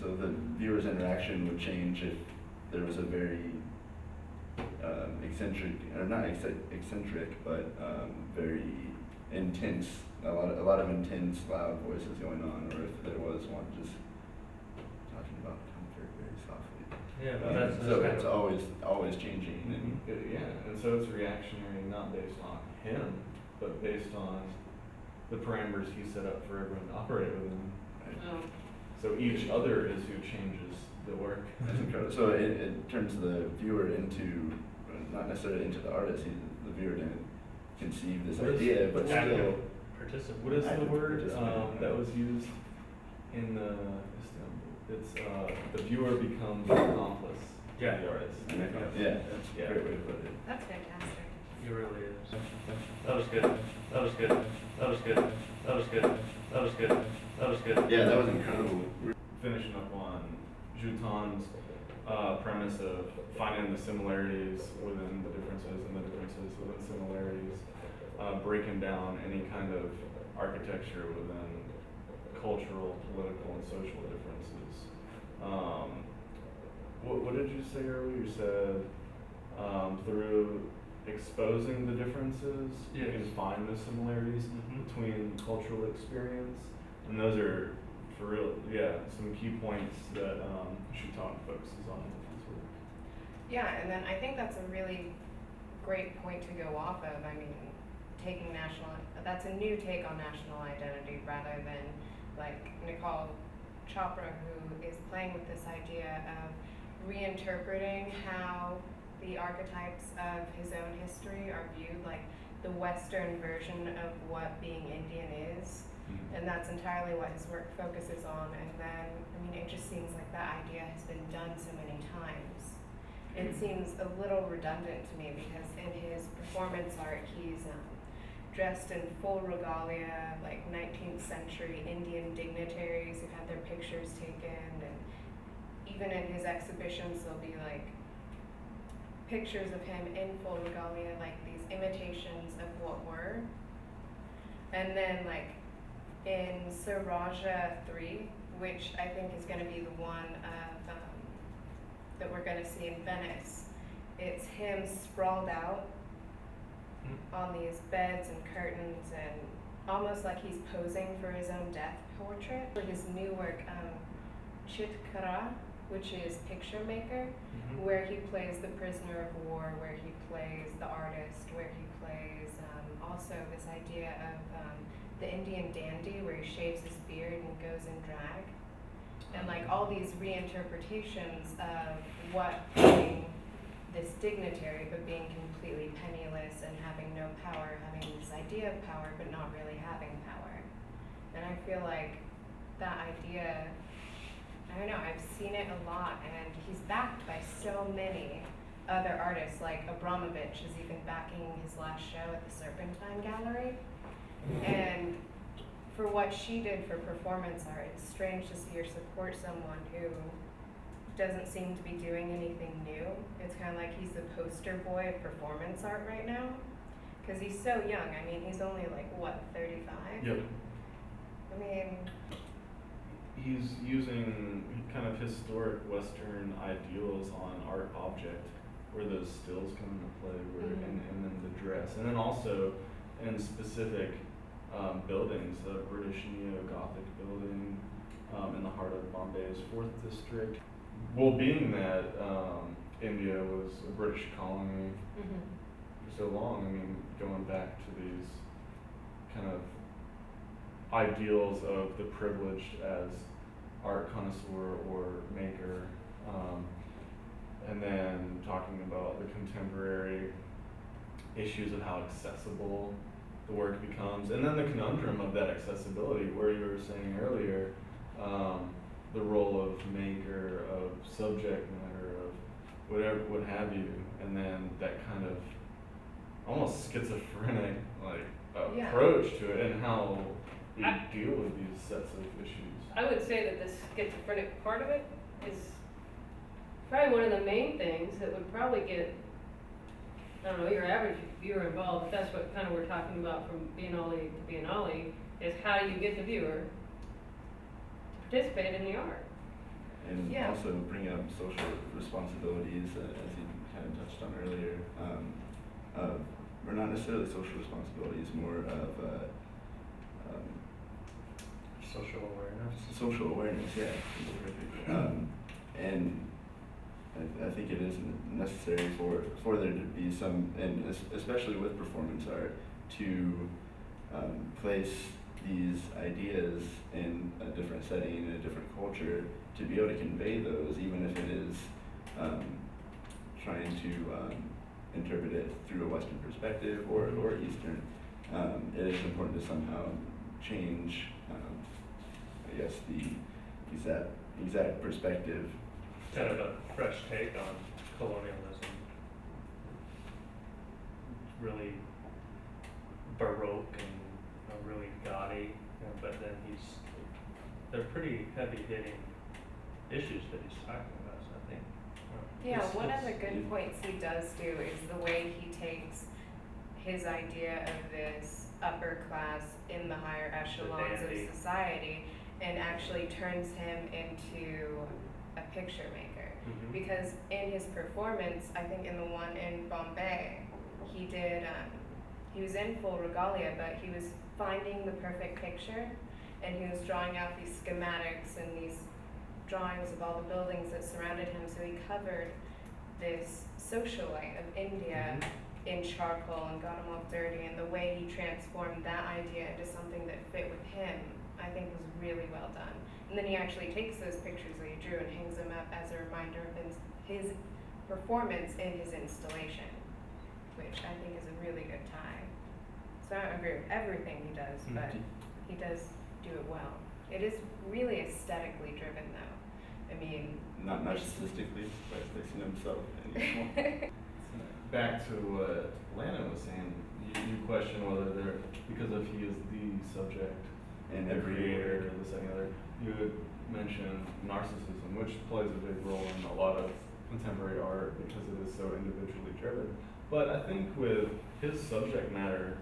So the viewer's interaction would change if there was a very eccentric, or not eccentric, but very intense, a lot of intense, loud voices going on, or if there was one just talking about comfort very softly. Yeah, but that's so it's always changing. Yeah, and so it's reactionary not based on him, but based on the parameters he set up for everyone to operate within. Right. Oh. So each other is who changes the work. That's incredible. So it turns the viewer into, not necessarily into the artist, the viewer didn't conceive this idea, but still participate. What is the Active word participant. that was used in the Istanbul? It's the viewer becomes an accomplice to the artist. Yeah, that's a great way to put it. That's fantastic. It really is. That was good. That was good. That was good. That was good. That was good. That was good. Yeah, that was incredible. Finishing up on Jutan's premise of finding the similarities within the differences and the differences within similarities, breaking down any kind of architecture within cultural, political, and social differences. What did you say earlier? You said through exposing the differences, you can find the similarities between cultural experience, and those are, for real, some key points that Jutan focuses on in his work. Yeah, and then I think that's a really great point to go off of. I mean, that's a new take on national identity rather than like Nicole Chopra, who is playing with this idea of reinterpreting how the archetypes of his own history are viewed, like the Western version of what being Indian is. And that's entirely what his work focuses on. And then, I mean, it just seems like that idea has been done so many times. It seems a little redundant to me because in his performance art, he's dressed in full regalia, like 19th century Indian dignitaries who had their pictures taken. And even in his exhibitions, there'll be like pictures of him in full regalia, like these imitations of what were. And then like in Saraja 3, which I think is going to be the one of, that we're going to see in Venice, it's him sprawled out on these beds and curtains and almost like he's posing for his own death portrait. For his new work, Chitkara, which is Picture Maker, where he plays the prisoner of war, where he plays the artist, where he plays also this idea of the Indian dandy, where he shaves his beard and goes in drag. And like all these reinterpretations of what being this dignitary, but being completely penniless and having no power, having this idea of power, but not really having power. And I feel like that idea, I don't know, I've seen it a lot, and he's backed by so many other artists, like Abramovich is even backing his last show at the Serpentine Gallery. And for what she did for performance art, it's strange to see her support someone who doesn't seem to be doing anything new. It's kind of like he's the poster boy of performance art right now, because he's so young. I mean, he's only like, what, 35? Yep. I mean, He's using kind of historic Western ideals on art object, where those stills come into play, where and then the dress, and then also in specific buildings, the British Neo-Gothic building in the heart of Bombay's 4th district. Well, being that India was a British colony for so long, I mean, going back to these kind of ideals of the privileged as art connoisseur or maker, and then talking about the contemporary issues of how accessible the work becomes, and then the conundrum of that accessibility, where you were saying earlier, the role of maker, of subject matter, of whatever, what have you, and then that kind of almost schizophrenic approach to it, and how we deal with these sets of issues. I would say that the schizophrenic part of it is probably one of the main things that would probably get, I don't know, your average viewer involved. If that's what kind of we're talking about from biennale to biennale, is how do you get the viewer to participate in the art? and Yeah. also bring up social responsibilities, as you kind of touched on earlier, or not necessarily social responsibilities, more of Social awareness. social awareness, yeah, perfect. And I think it is necessary for there to be some, and especially with performance art, to place these ideas in a different setting, in a different culture, to be able to convey those, even if it is trying to interpret it through a Western perspective or Eastern. It is important to somehow change, I guess, the exact perspective. Kind of a fresh take on colonialism. It's really baroque and really gaudy, but then they're pretty heavy hitting issues that he's talking about, so I think. Yeah, one of the it's- good points he does do is the way he takes his idea of this upper class in the higher echelons dandy. of society and actually turns him into a picture maker. Mhm. Because in his performance, I think in the one in Bombay, he did, he was in full regalia, but he was finding the perfect picture, and he was drawing out these schematics and these drawings of all the buildings that surrounded him, so he covered this socialite of India in charcoal and got them all dirty, and the way he transformed that idea into something that fit with him, I think was really well done. And then he actually takes those pictures that he drew and hangs them up as a reminder of his performance in his installation, which I think is a really good tie. So I don't agree with everything he does, but he does do it well. It is really aesthetically driven though. I mean, Not it's- narcissistically, by placing himself anymore. Back to what Lana was saying, you question whether they're, because if he is the subject And the every creator, work. this, that, and the other, you would mention narcissism, which plays a big role in a lot of contemporary art because it is so individually driven. But I think with his subject matter,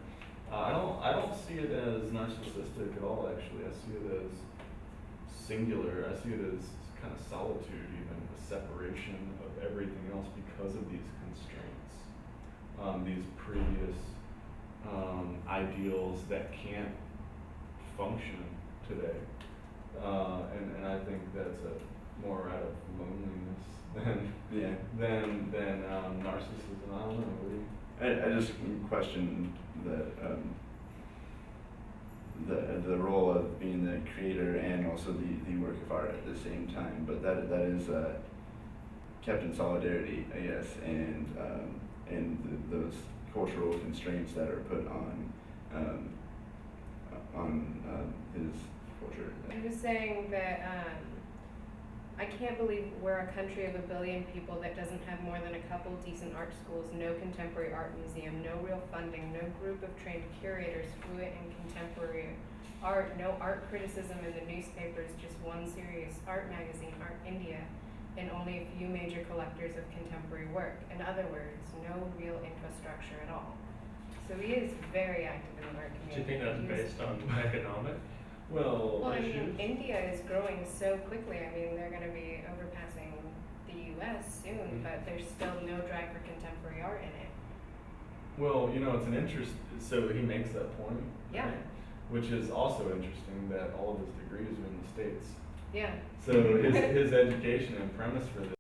I don't see it as narcissistic at all, actually. I see it as singular. I see it as kind of solitude, even a separation of everything else because of these constraints, these previous ideals that can't function today. And I think that's more out of loneliness than narcissism. I don't know. What do you? I just question the role of being the creator and also the work of art at the same time, but that is kept in solidarity, I guess, and those cultural constraints that are put on his culture. he was saying that I can't believe we're a country of 1 billion people that doesn't have more than a couple decent art schools, no contemporary art museum, no real funding, no group of trained curators fluent in contemporary art, no art criticism in the newspapers, just one serious art magazine, Art India, and only a few major collectors of contemporary work. In other words, no real infrastructure at all. So he is very active in the art Do you community. think that's He is- based on economic Well, Well, I issues? mean, India is growing so quickly. I mean, they're going to be overpassing the U.S. soon, Mhm. but there's still no drag for contemporary art in it. well, it's an interest. So he makes that point. Yeah. right? Which is also interesting that all of his degrees are in the States. Yeah. So his education and premise for this